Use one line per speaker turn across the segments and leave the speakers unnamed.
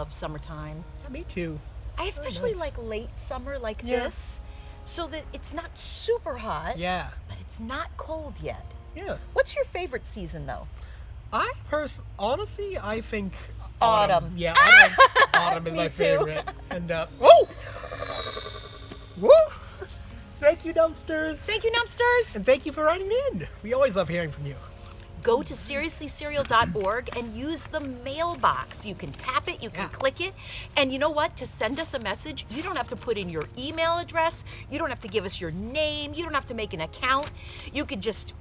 love summertime.
Yeah, me too.
I especially
nice.
like late summer like
Yeah.
this, so that it's not super hot,
Yeah.
but it's not cold yet.
Yeah.
What's your favorite season, though?
Honestly, I think
Autumn.
Yeah, autumn is
Me
my
too.
favorite. And oh, woo! Thank you, dumpsters.
Thank you, Numpsters.
And thank you for writing in. We always love hearing from you.
Go to seriouslycereal.org and use the mailbox. You can tap it, you can click it, and you know what? To send us a message, you don't have to put in your email address, you don't have to give us your name, you don't have to make an account. You could just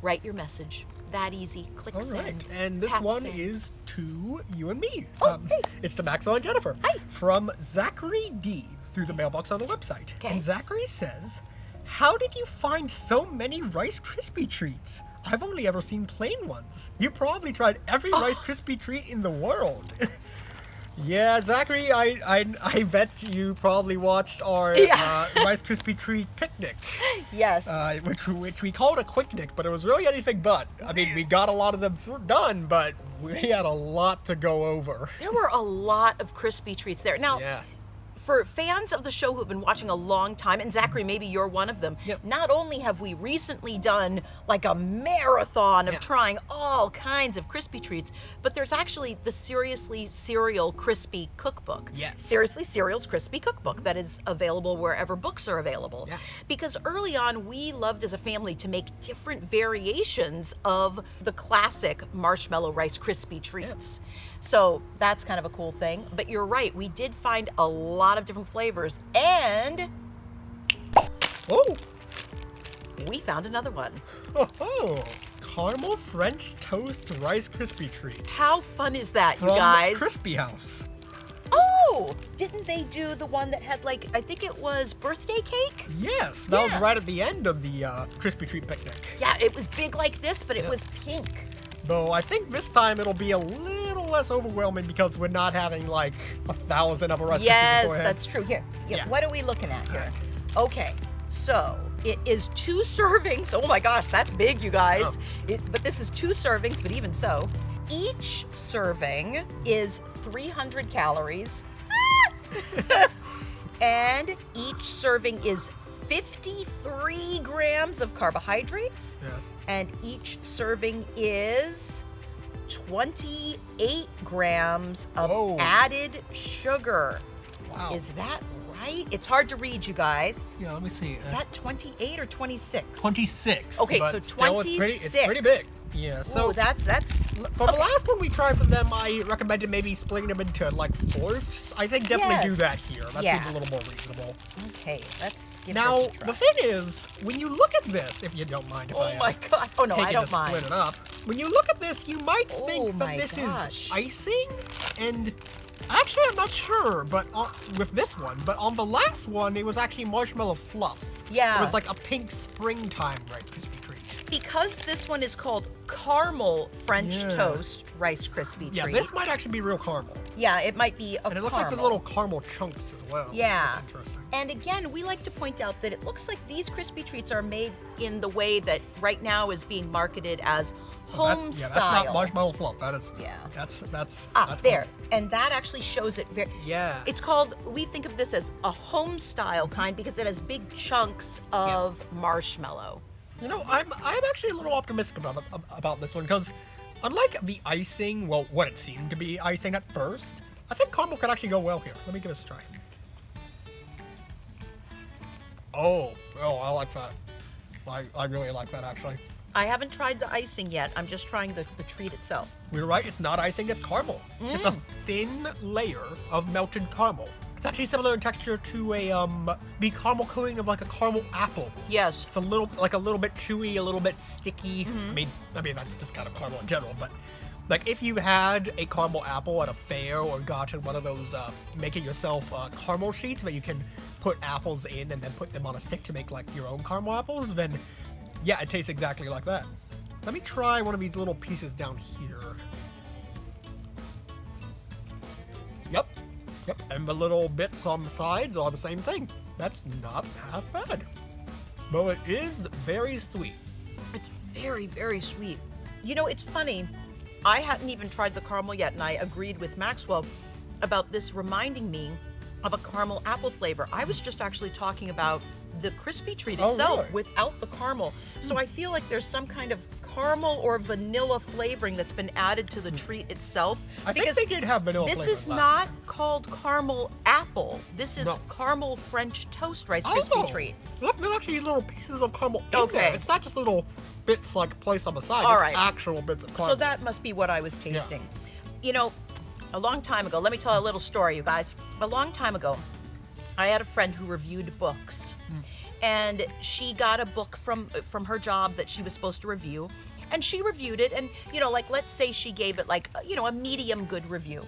write your message. That easy. Click
All
send.
right, and this
Tap
one
send.
is to you and me.
Oh, hey.
It's to Maxwell and Jennifer.
Hi.
From Zachary D. through the mailbox on the website.
Okay.
And Zachary says, "How did you find so many Rice Krispie treats? I've only ever seen plain ones. You probably tried every Rice Krispie treat in the world." Yeah, Zachary, I bet you probably watched our Rice Krispie treat picnic.
Yes.
Which we called a quicknick, but it was really anything but. I mean, we got a lot of them done, but we had a lot to go over.
There were a lot of Krispie treats there. Now,
Yeah.
for fans of the show who've been watching a long time, and Zachary, maybe you're one of them,
Yep.
not only have we recently done like a marathon of trying all kinds of Krispie treats, but there's actually the Seriously Cereal Crispy Cookbook.
Yes.
Seriously Cereal's Crispy Cookbook that is available wherever books are available.
Yeah.
Because early on, we loved as a family to make different variations of the classic marshmallow Rice Krispie treats. So that's kind of a cool thing. But you're right, we did find a lot of different flavors, and
Oh,
we found another one.
Caramel French Toast Rice Krispie treat
How fun is that, you
from
guys?
Crispy House.
Oh, didn't they do the one that had like, I think it was birthday cake?
Yes, that
Yeah.
was right at the end of the Krispy treat picnic.
Yeah, it was big like this, but it was pink.
Though I think this time it'll be a little less overwhelming because we're not having like 1,000 of a Rice Krispies
Yes,
beforehand.
that's true. Here,
Yeah.
what are we looking at here? Okay, so it is 2 servings. Oh my gosh, that's big, you guys. But this is 2 servings, but even so, each serving is 300 calories. And each serving is 53 grams of carbohydrates.
Yeah.
And each serving is 28 grams of
Whoa.
added sugar.
Wow.
Is that right? It's hard to read, you guys.
Yeah, let me see.
Is that 28 or 26?
26.
Okay,
but
so
still, it's pretty
26.
big. Yeah, so
Oh, that's
for the last one we tried from them, I recommended maybe splitting them into like fourths. I think definitely do that
Yes.
here. That
Yeah.
seems a little more reasonable.
okay. Let's give
Now,
this a try.
the thing is, when you look at this, if you don't mind if I
Oh my god! Oh no,
take
I
it
don't
to
mind.
split it up, when you look at this, you might
Oh
think
my
that this
gosh.
is icing, and actually I'm not sure, but with this one, but on the last one, it was actually marshmallow fluff.
Yeah.
It was like a pink springtime Rice Krispie treat.
Because this one is called caramel French
Yeah.
toast Rice Krispie
Yeah,
treat.
this might actually be real caramel.
Yeah, it might be a
And it looks like
caramel.
there's little caramel chunks as well.
Yeah.
That's interesting.
And again, we like to point out that it looks like these Krispie treats are made in the way that right now is being marketed as home
That's
style.
not marshmallow fluff. That is.
Yeah.
That's
there.
caramel.
And that actually shows it very.
Yeah.
It's called, we think of this as a home style kind because it has big chunks of marshmallow.
You know, I'm actually a little optimistic about this one because, unlike the icing, well, what it seemed to be icing at first, I think caramel could actually go well here. Let me give this a try. Oh, I like that. I really like that actually.
I haven't tried the icing yet. I'm just trying the treat itself.
We're right. It's not icing. It's caramel. It's a thin layer of melted caramel. It's actually similar in texture to the caramel coating of like a caramel apple.
Yes.
It's a little bit chewy, a little bit sticky. I mean that's just kind of caramel in general. But like if you had a caramel apple at a fair or gotten one of those make it yourself caramel sheets that you can put apples in and then put them on a stick to make like your own caramel apples, then yeah, it tastes exactly like that. Let me try one of these little pieces down here. Yep, and the little bits on the sides are the same thing. That's not half bad. But it is very sweet.
It's very, very sweet. You know, it's funny. I hadn't even tried the caramel yet, and I agreed with Maxwell about this reminding me of a caramel apple flavor. I was just actually talking about the Krispie treat itself
really?
without the caramel. So I feel like there's some kind of caramel or vanilla flavoring that's been added to the treat itself.
I think they did have vanilla
This
flavor
is
last
not
time.
called caramel apple. This is
No.
caramel French toast Rice Krispie treat.
Look, there's actually little pieces of caramel in
Okay.
there. It's not just little bits like placed on the side.
All
It's
right.
actual bits of caramel.
So that must be what I was tasting. You know, a long time ago, let me tell a little story, you guys. A long time ago, I had a friend who reviewed books. And she got a book from her job that she was supposed to review. And she reviewed it, and, you know, like, let's say she gave it, like, you know, a medium good review.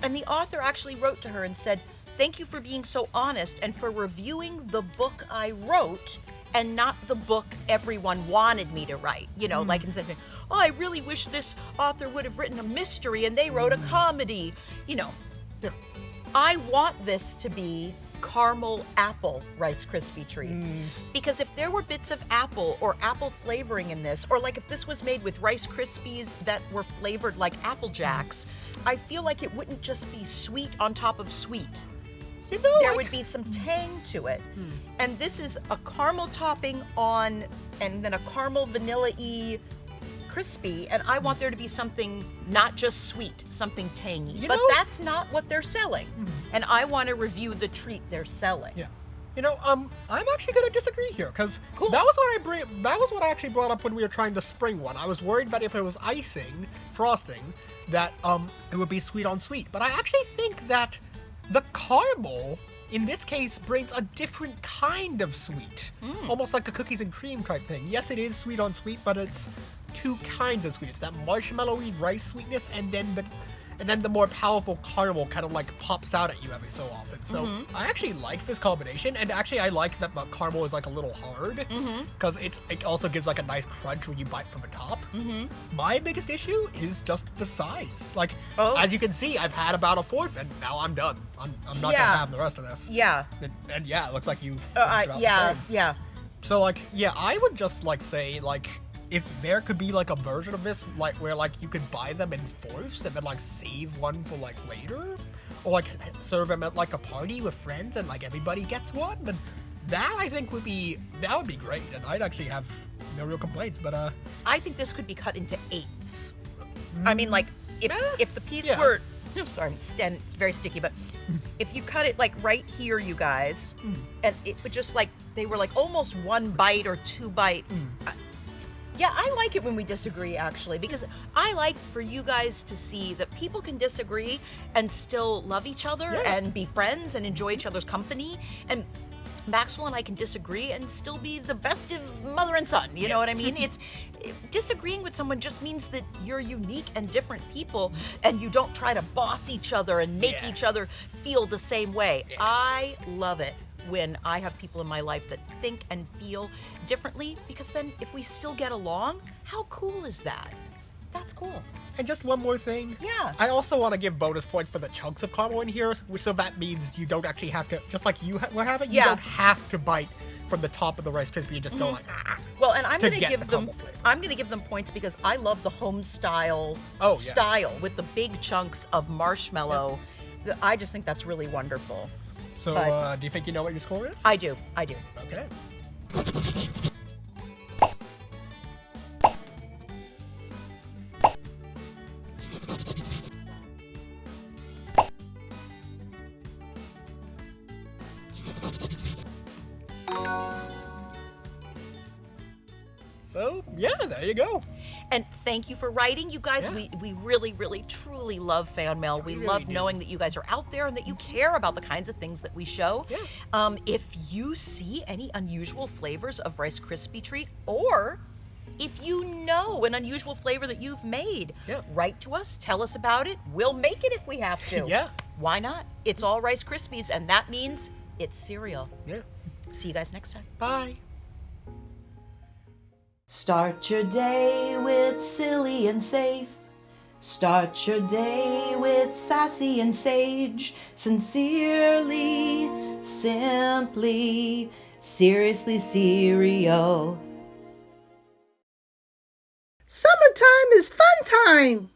And the author actually wrote to her and said, "Thank you for being so honest and for reviewing the book I wrote and not the book everyone wanted me to write." You know, like, instead of, "Oh, I really wish this author would have written a mystery and they wrote a comedy." You know,
Yeah.
I want this to be caramel apple Rice Krispie treat. Because if there were bits of apple or apple flavoring in this, or like if this was made with Rice Krispies that were flavored like Apple Jacks, I feel like it wouldn't just be sweet on top of sweet.
You know,
There would be some tang to it. And this is a caramel topping on, and then a caramel vanilla-y crispy, and I want there to be something not just sweet, something tangy.
You
But
know-
that's not what they're selling. And I want to review the treat they're selling.
Yeah. You know, I'm actually gonna disagree here because
Cool.
that was what I actually brought up when we were trying the spring one. I was worried that if it was frosting, that it would be sweet on sweet. But I actually think that the caramel in this case brings a different kind of sweet, almost like a cookies and cream type thing. Yes, it is sweet on sweet, but it's two kinds of sweet. It's that marshmallowy rice sweetness, and then the more powerful caramel kind of like pops out at you every so often. So I actually like this combination, and actually I like that the caramel is like a little hard because it also gives like a nice crunch when you bite from the top. My biggest issue is just the size. Like, as you can see, I've had about a fourth, and now I'm done. I'm not gonna have the rest of this.
Yeah.
And yeah, it looks like you.
Yeah.
So like, yeah, I would just like say like, if there could be like a version of this, like where like you could buy them in fourths and then like save one for like later, or like serve them at like a party with friends and like everybody gets one, and that I think would be great, and I'd actually have no real complaints. But
I think this could be cut into eighths. I mean, like, if the piece
yeah.
were, I'm sorry, it's very sticky, but if you cut it like right here, you guys, and it would just like, they were like almost one bite or two bite. Yeah, I like it when we disagree, actually, because I like for you guys to see that people can disagree and still love each other and be friends and enjoy each other's company. And Maxwell and I can disagree and still be the best of mother and son. You know what I mean? It's disagreeing with someone just means that you're unique and different people, and you don't try to boss each other and make each other feel the same way. I love it when I have people in my life that think and feel differently, because then if we still get along, how cool is that? That's cool.
And just one more thing.
Yeah.
I also want to give bonus points for the chunks of caramel in here, so that means you don't actually have to, just like we're having, you don't have to bite from the top of the Rice Krispie and just go like,
Well, and I'm
to
going to
get
give
the
them
caramel flavor.
I'm going to give them points because I love the home style style with the big chunks of marshmallow. I just think that's really wonderful.
So, do you think you know what your score is?
I do.
Okay. So, yeah, there you go.
And thank you for writing, you guys.
Yeah.
We really, really, truly love fan mail. We
really
love
do.
knowing that you guys are out there and that you care about the kinds of things that we show.
Yeah.
If you see any unusual flavors of Rice Krispie treat, or if you know an unusual flavor that you've made, write to us, tell us about it. We'll make it if we have to.
Yeah.
Why not? It's all Rice Krispies, and that means it's cereal.
Yeah.
See you guys next time.
Bye.
Start your day with silly and safe. Start your day with sassy and sage. Sincerely, simply, seriously cereal.
Summertime is fun time.